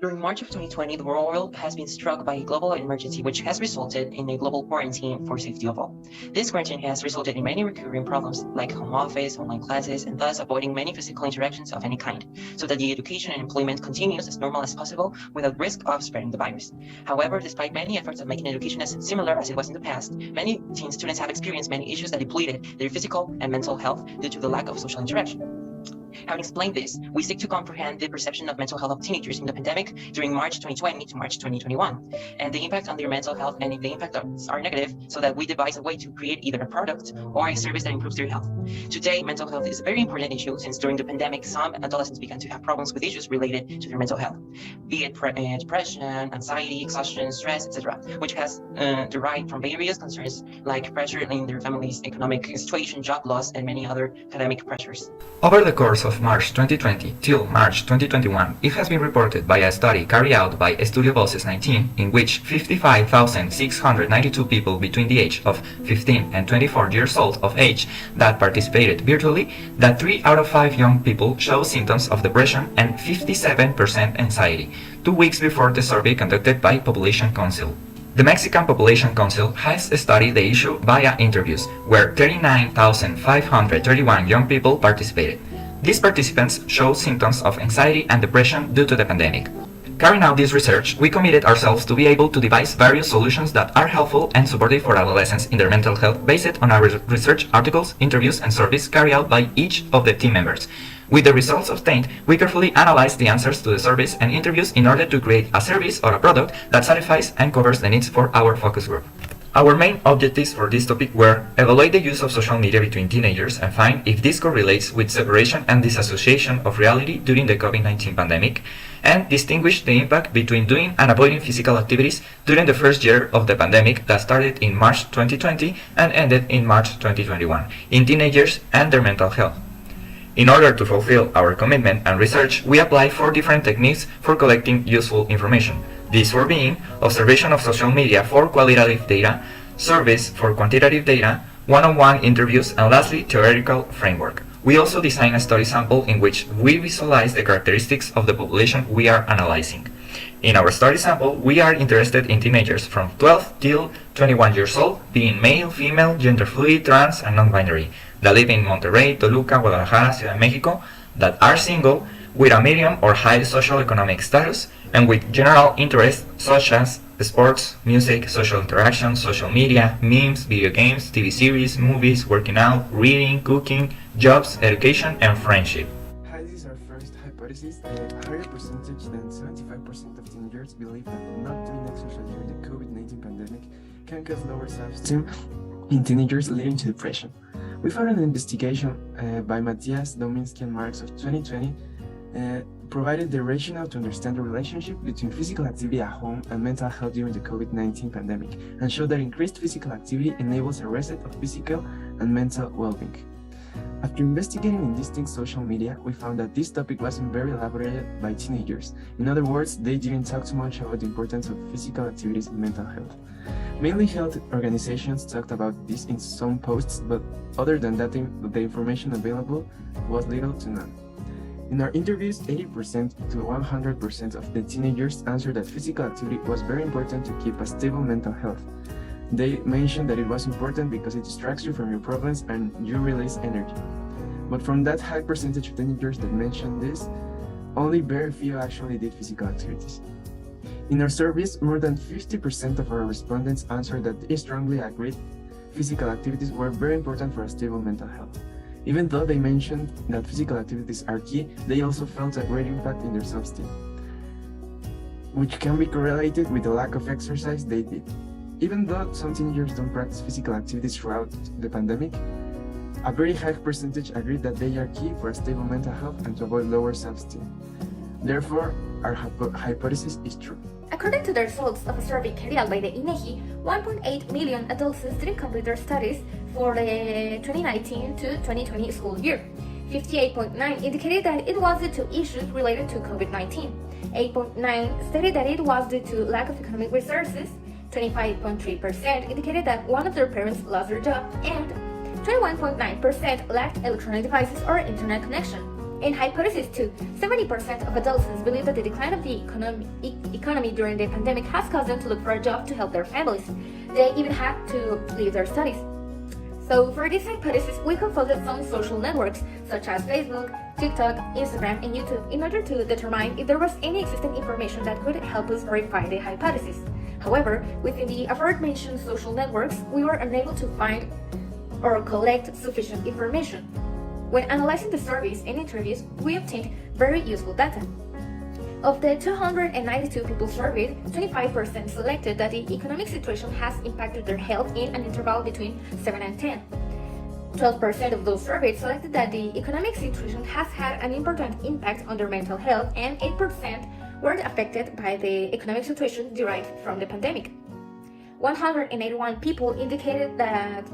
During March of 2020, the world has been struck by a global emergency which has resulted in a global quarantine for safety of all. This quarantine has resulted in many recurring problems like home office, online classes, and thus avoiding many physical interactions of any kind, so that the education and employment continues as normal as possible without risk of spreading the virus. However, despite many efforts of making education as similar as it was in the past, many teen students have experienced many issues that depleted their physical and mental health due to the lack of social interaction. Having explained this, we seek to comprehend the perception of mental health of teenagers in the pandemic during March 2020 to March 2021, and the impact on their mental health and if the impact are negative, so that we devise a way to create either a product or a service that improves their health. Today, mental health is a very important issue since during the pandemic, some adolescents began to have problems with issues related to their mental health, be it depression, anxiety, exhaustion, stress, etc., which has derived from various concerns like pressure in their family's economic situation, job loss, and many other academic pressures. Over the course of March 2020 till March 2021, it has been reported by a study carried out by Estudio Voces 19, in which 55,692 people between the age of 15 and 24 years old of age that participated virtually, that 3 out of 5 young people show symptoms of depression and 57% anxiety, 2 weeks before the survey conducted by Population Council. The Mexican Population Council has studied the issue via interviews, where 39,531 young people participated. These participants showed symptoms of anxiety and depression due to the pandemic. Carrying out this research, we committed ourselves to be able to devise various solutions that are helpful and supportive for adolescents in their mental health based on our research articles, interviews, and surveys carried out by each of the team members. With the results obtained, we carefully analyzed the answers to the surveys and interviews in order to create a service or a product that satisfies and covers the needs for our focus group. Our main objectives for this topic were evaluate the use of social media between teenagers and find if this correlates with separation and disassociation of reality during the COVID-19 pandemic, and distinguish the impact between doing and avoiding physical activities during the first year of the pandemic that started in March 2020 and ended in March 2021 in teenagers and their mental health. In order to fulfill our commitment and research, we applied 4 different techniques for collecting useful information. These 4 being observation of social media for qualitative data, surveys for quantitative data, one-on-one interviews, and lastly, theoretical framework. We also designed a study sample in which we visualize the characteristics of the population we are analyzing. In our study sample, we are interested in teenagers from 12 till 21 years old, being male, female, gender fluid, trans, and non-binary, that live in Monterrey, Toluca, Guadalajara, Ciudad de Mexico, that are single, with a medium or high socio-economic status, and with general interests such as sports, music, social interaction, social media, memes, video games, TV series, movies, working out, reading, cooking, jobs, education, and friendship. Hi, this is our first hypothesis. A higher percentage than 75% of teenagers believe that not doing exercise during the COVID-19 pandemic can cause lower self-esteem in teenagers, leading to depression. We found an investigation by Matthias, Dominski, and Marks of 2020 provided the rationale to understand the relationship between physical activity at home and mental health during the COVID-19 pandemic, and showed that increased physical activity enables a reset of physical and mental well-being. After investigating in distinct social media, we found that this topic wasn't very elaborated by teenagers. In other words, they didn't talk too much about the importance of physical activities in mental health. Mainly health organizations talked about this in some posts, but other than that, the information available was little to none. In our interviews, 80% to 100% of the teenagers answered that physical activity was very important to keep a stable mental health. They mentioned that it was important because it distracts you from your problems and you release energy. But from that high percentage of teenagers that mentioned this, only very few actually did physical activities. In our surveys, more than 50% of our respondents answered that they strongly agreed physical activities were very important for a stable mental health. Even though they mentioned that physical activities are key, they also felt a great impact in their self-esteem, which can be correlated with the lack of exercise they did. Even though some teenagers don't practice physical activities throughout the pandemic, a very high percentage agreed that they are key for a stable mental health and to avoid lower self-esteem. Therefore, our hypothesis is true. According to the results of a survey carried out by the INEGI, 1.8 million adults didn't complete their studies for the 2019 to 2020 school year. 58.9% indicated that it was due to issues related to COVID-19. 8.9% stated that it was due to lack of economic resources. 25.3% indicated that one of their parents lost their job, and 21.9% lacked electronic devices or internet connection. In hypothesis 2, 70% of adolescents believe that the decline of the economy during the pandemic has caused them to look for a job to help their families. They even had to leave their studies. So for this hypothesis, we consulted some social networks such as Facebook, TikTok, Instagram, and YouTube in order to determine if there was any existing information that could help us verify the hypothesis. However, within the aforementioned social networks, we were unable to find or collect sufficient information. When analyzing the surveys and interviews, we obtained very useful data. Of the 292 people surveyed, 25% selected that the economic situation has impacted their health in an interval between 7 and 10. 12% of those surveyed selected that the economic situation has had an important impact on their mental health, and 8% were affected by the economic situation derived from the pandemic. 181 people indicated that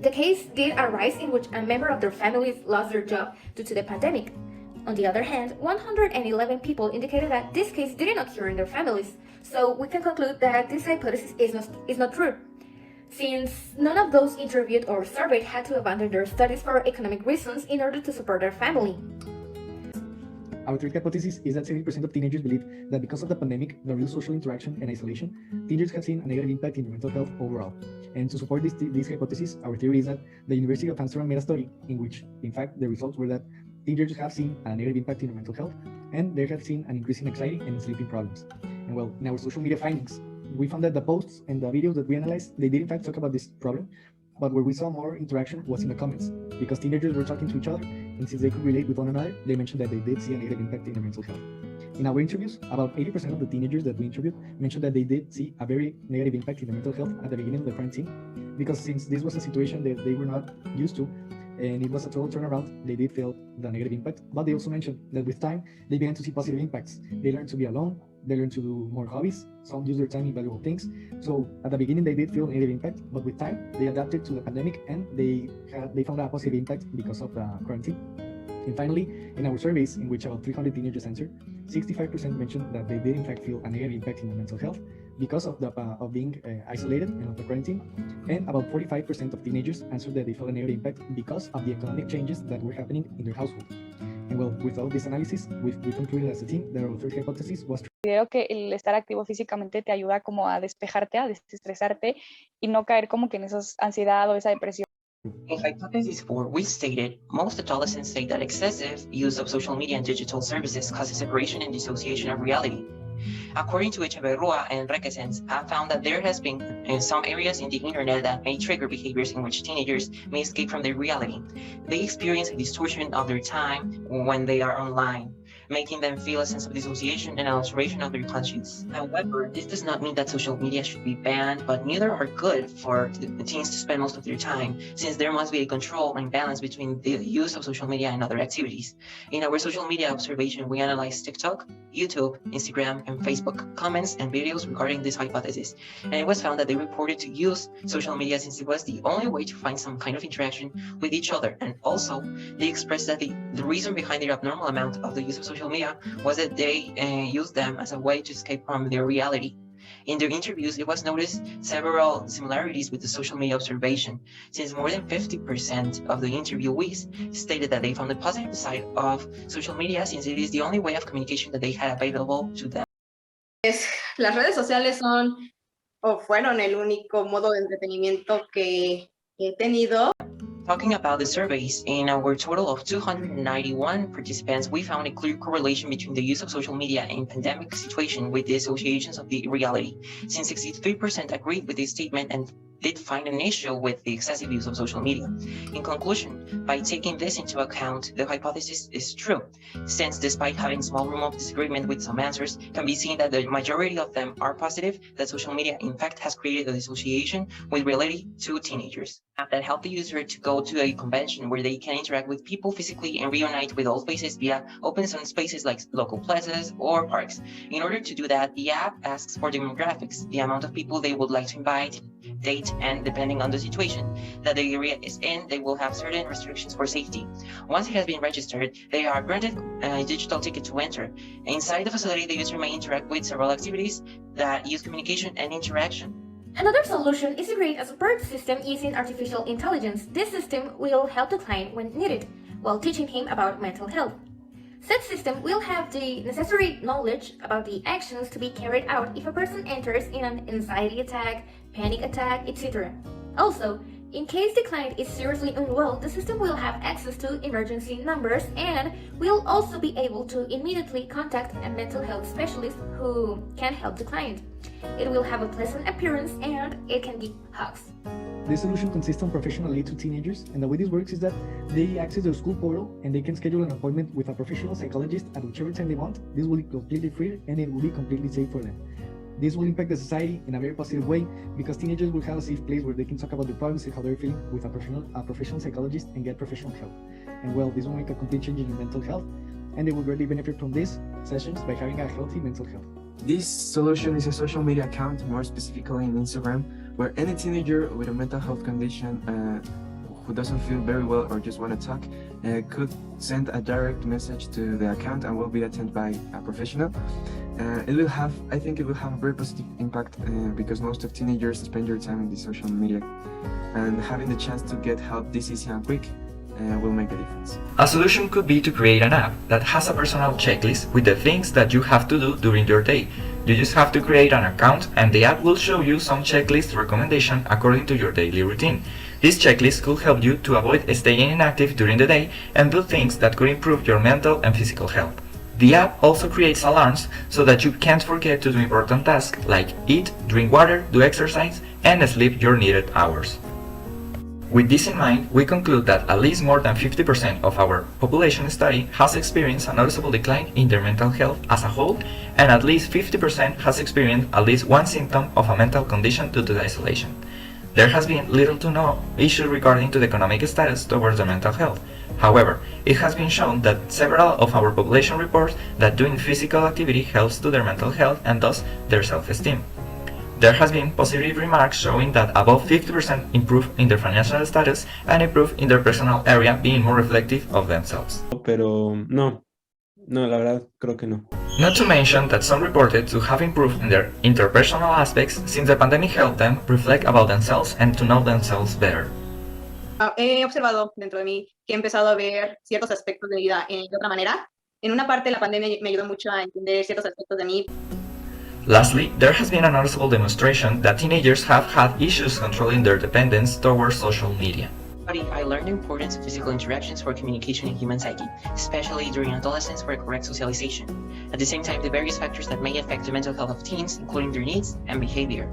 the case did arise in which a member of their families lost their job due to the pandemic. On the other hand, 111 people indicated that this case didn't occur in their families, so we can conclude that this hypothesis is not true, since none of those interviewed or surveyed had to abandon their studies for economic reasons in order to support their family. Our third hypothesis is that 70% of teenagers believe that because of the pandemic, the real social interaction and isolation, teenagers have seen a negative impact in their mental health overall. And to support this hypothesis, our theory is that the University of Amsterdam made a study in which, in fact, the results were that teenagers have seen a negative impact in their mental health, and they have seen an increase in anxiety and sleeping problems. And well, in our social media findings, we found that the posts and the videos that we analyzed, they did in fact talk about this problem, but where we saw more interaction was in the comments, because teenagers were talking to each other, and since they could relate with one another, they mentioned that they did see a negative impact in their mental health. In our interviews, about 80% of the teenagers that we interviewed mentioned that they did see a very negative impact in their mental health at the beginning of the quarantine, because since this was a situation that they were not used to, and it was a total turnaround, they did feel the negative impact. But they also mentioned that with time, they began to see positive impacts. They learned to be alone, they learned to do more hobbies, some use their time in valuable things. So at the beginning, they did feel negative impact, but with time, they adapted to the pandemic, and they found a positive impact because of the quarantine. And finally, in our surveys, in which about 300 teenagers answered, 65% mentioned that they did in fact feel a negative impact in their mental health because of being isolated and of the quarantine, and about 45% of teenagers answered that they felt a negative impact because of the economic changes that were happening in their household. And well, with all this analysis, we concluded as a team that our third hypothesis was true. Considero que el estar activo físicamente te ayuda como a despejarte, a desestresarte y no caer como que en esa ansiedad o esa depresión. In hypothesis 4, we stated most adolescents say that excessive use of social media and digital services causes separation and dissociation of reality. According to Echeverrua and Requesens, have found that there has been some areas in the internet that may trigger behaviors in which teenagers may escape from their reality. They experience a distortion of their time when they are online, making them feel a sense of dissociation and alteration of their conscience. However, this does not mean that social media should be banned, but neither are good for the teens to spend most of their time, since there must be a control and balance between the use of social media and other activities. In our social media observation, we analyzed TikTok, YouTube, Instagram, and Facebook comments and videos regarding this hypothesis, and it was found that they reported to use social media since it was the only way to find some kind of interaction with each other, and also they expressed that the reason behind their abnormal amount of the use of social media was that they used them as a way to escape from their reality. In their interviews, it was noticed several similarities with the social media observation, since more than 50% of the interviewees stated that they found the positive side of social media since it is the only way of communication that they had available to them. Las redes sociales son o fueron el único modo de entretenimiento que he tenido. Talking about the surveys, in our total of 291 participants, we found a clear correlation between the use of social media in pandemic situation with the associations of the reality, since 63% agreed with this statement and did find an issue with the excessive use of social media. In conclusion, by taking this into account, the hypothesis is true, since despite having small room of disagreement with some answers, can be seen that the majority of them are positive, that social media in fact has created a dissociation with reality to teenagers. That help the user to go to a convention where they can interact with people physically and reunite with old faces via open spaces like local plazas or parks. In order to do that, the app asks for demographics, the amount of people they would like to invite, date, and depending on the situation that the area is in, they will have certain restrictions for safety. Once it has been registered, they are granted a digital ticket to enter. Inside the facility, the user may interact with several activities that use communication and interaction. Another solution is to create a support system using artificial intelligence. This system will help the client when needed. while teaching him about mental health. Such system will have the necessary knowledge about the actions to be carried out if a person enters in an anxiety attack, panic attack, etc. Also, in case the client is seriously unwell, the system will have access to emergency numbers and will also be able to immediately contact a mental health specialist who can help the client. It will have a pleasant appearance and it can give hugs. This solution consists on professional aid to teenagers, and the way this works is that they access the school portal and they can schedule an appointment with a professional psychologist at whichever time they want. This will be completely free and it will be completely safe for them. This will impact the society in a very positive way because teenagers will have a safe place where they can talk about their problems and how they're feeling with a professional psychologist and get professional help. And well, this will make a complete change in their mental health, and they will greatly benefit from these sessions by having a healthy mental health. This solution is a social media account, more specifically in Instagram, where any teenager with a mental health condition who doesn't feel very well or just want to talk could send a direct message to the account and will be attended by a professional. I think it will have a very positive impact because most of teenagers spend their time in the social media, and having the chance to get help this easy and quick will make a difference. A solution could be to create an app that has a personal checklist with the things that you have to do during your day. You just have to create an account and the app will show you some checklist recommendation according to your daily routine. This checklist could help you to avoid staying inactive during the day and do things that could improve your mental and physical health. The app also creates alarms so that you can't forget to do important tasks like eat, drink water, do exercise, and sleep your needed hours. With this in mind, we conclude that at least more than 50% of our population study has experienced a noticeable decline in their mental health as a whole, and at least 50% has experienced at least one symptom of a mental condition due to isolation. There has been little to no issue regarding to the economic status towards their mental health. However, it has been shown that several of our population reports that doing physical activity helps to their mental health and thus their self-esteem. There has been positive remarks showing that above 50% improve in their financial status and improve in their personal area, being more reflective of themselves. Pero no, la verdad creo que no. Not to mention that some reported to have improved in their interpersonal aspects since the pandemic helped them reflect about themselves and to know themselves better. He observado dentro de mí que he empezado a ver ciertos aspectos de mi vida de otra manera. En una parte, la pandemia me ayudó mucho a entender ciertos aspectos de mí. Lastly, there has been a noticeable demonstration that teenagers have had issues controlling their dependence towards social media. I learned the importance of physical interactions for communication in human psyche, especially during adolescence for correct socialization. At the same time, the various factors that may affect the mental health of teens, including their needs and behavior.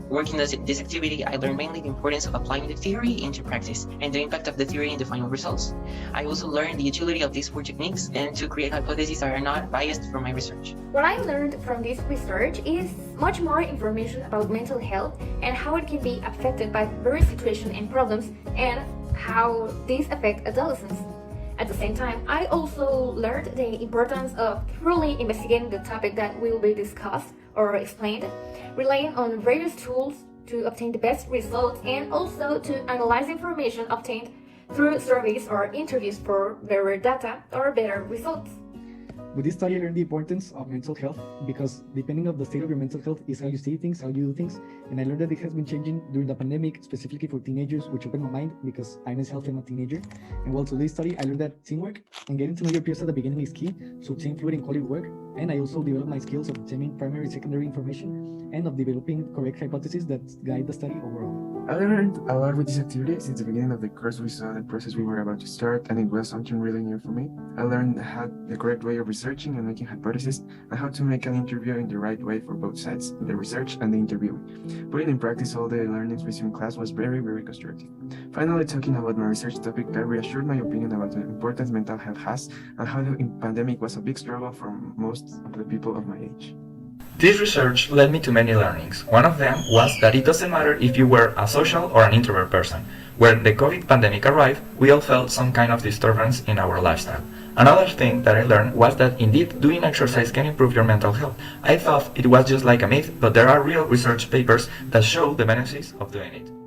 Working this activity, I learned mainly the importance of applying the theory into practice and the impact of the theory in the final results. I also learned the utility of these 4 techniques and to create hypotheses that are not biased from my research. What I learned from this research is much more information about mental health and how it can be affected by various situations and problems and how these affect adolescents. At the same time, I also learned the importance of thoroughly investigating the topic that will be discussed or explained, relying on various tools to obtain the best results, and also to analyze information obtained through surveys or interviews for better data or better results. With this study, I learned the importance of mental health because depending on the state of your mental health is how you see things, how you do things. And I learned that it has been changing during the pandemic, specifically for teenagers, which opened my mind because I myself am a teenager. And well, through this study, I learned that teamwork and getting to know your peers at the beginning is key to obtain fluid and quality work. And I also developed my skills of obtaining primary and secondary information and of developing correct hypotheses that guide the study overall. I learned a lot with this activity. Since the beginning of the course, we saw the process we were about to start, and it was something really new for me. I learned how the correct way of researching and making hypotheses, and how to make an interview in the right way for both sides, the research and the interviewing. Putting in practice all the learnings we saw in class was very, very constructive. Finally, talking about my research topic, I reassured my opinion about the importance mental health has, and how the pandemic was a big struggle for most of the people of my age. This research led me to many learnings. One of them was that it doesn't matter if you were a social or an introvert person. When the COVID pandemic arrived, we all felt some kind of disturbance in our lifestyle. Another thing that I learned was that indeed doing exercise can improve your mental health. I thought it was just like a myth, but there are real research papers that show the benefits of doing it.